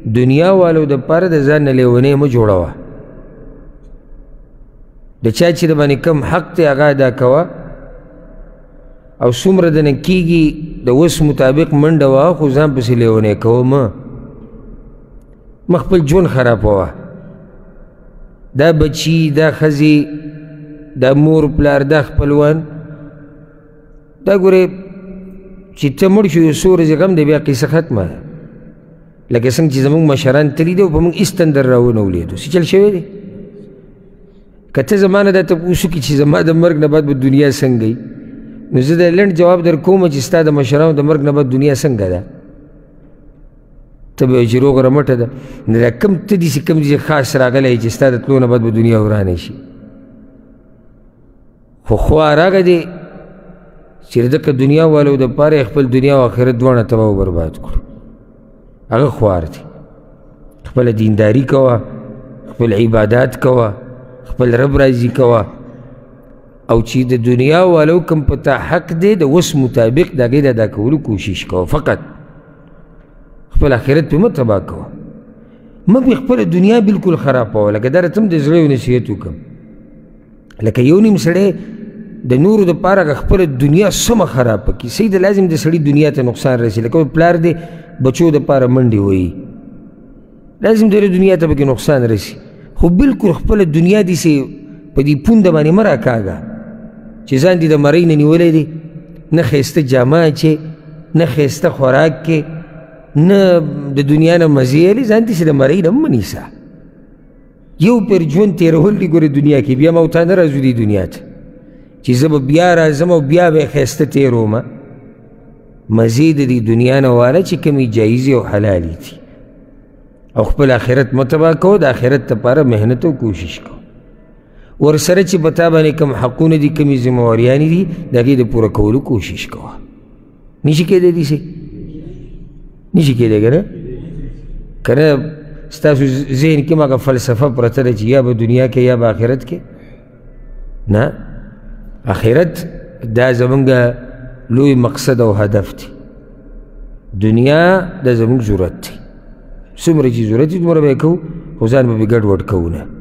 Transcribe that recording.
دنیا والو د پاره د ځان نه لیونی مه جوړوه. د چا چې د باندې کم حق دی هغه ادا کوه، او څومره د نه کېږي د وس مطابق منډه وهه، خو ځان پسې لیونی کوه مه خپل ژوند خرابوه. دا بچي، دا ښځې، دا مور پلار، دا خپلوان، دا ګورې چې ته مړ شو یو څو ورځې غم دی بیا قصه ختمه ده. لکه څنګه چې زموږ مشران تللي دي او په موږ هېڅ تندر راونه ولیدو، څه چل شوی دی؟ که ته زما نه دا تپوس وکړي چې زما د مرګ نه بعد به دنیا څنګه وي، نو زه د لنډ جواب در کوم چې ستا د مشرانو د مرګ نه بعد دنیا څنګه ده؟ ته به وایې چې روغ رمټه ده. نو دا کوم ته دي چې کوم دي چې خاص راغلی چې ستا د تلو نه بعد به دنیا ورانه شي. خو خوار هغه دی چې د دغه دنیا والو دپاره خپل دنیا او آخرت دواړه تباه و برباد کړو. هغه خوار دی. خپله دینداري کوه، خپل عبادات کوه، خپل رب راضي کوه، او چې د دنیا والو کوم په تا حق دی د وس مطابق د هغې د ادا کولو کوشش کوه. فقط خپل آخرت پې مه تباه کوه، مه پې خپله دنیا بلکل خرابوه. لکه دا راته هم د زړه یو نصیحت وکړم، لکه یو نیم سړی د نورو دپاره هغه خپله دنیا سمه خرابه کړي. صحیح ده، لازم د سړي دنیا ته نقصان رسي. لکه پلار دی بچو دپاره منډې وهي، لازم د دنیا ته پکې نقصان رسي، خو بلکل خپله دنیا داسې په دې پونده باندې مه راکاږه چې ځان دې د مرۍ نه نیولی دی، نه ښایسته جامه اچې، نه ښایسته خوراک کې، نه د دنیا نه مزې اخلې، ځان داسې د مرۍ نه هم مه نیسه. یو پیر ژوند تېرول دي ګورې دنیا کې، بیا موتا نه راځو دې دنیا ته چې زه به بیا راځم او بیا به یې ښایسته تېرومه. مزې د دې دنیا نه واله چې کومې جایزې او حلالې دي، او خپل آخرت مه تباه کوه، د آخرت دپاره محنت او کوشش کوه. ورسره چې په تا باندې کوم حقونه دي، کومې ذمهواریانې دي، د هغې د پوره کولو کوشش کوه. نشي کېدی داسې؟ نشي کېدی که نه؟ که نه ستاسو ذهن کې هغه فلسفه پرته ده چې یا به دنیا کې یا به آخرت کې؟ نه، آخرت دا زمونږ لوی مقصد او هدف دی. دنیا دا زمونږ ضرورت دی، څومره چې ضرورت وي دومره به یې کوو، خو ځان به پرې ګډ وډ کوو نه.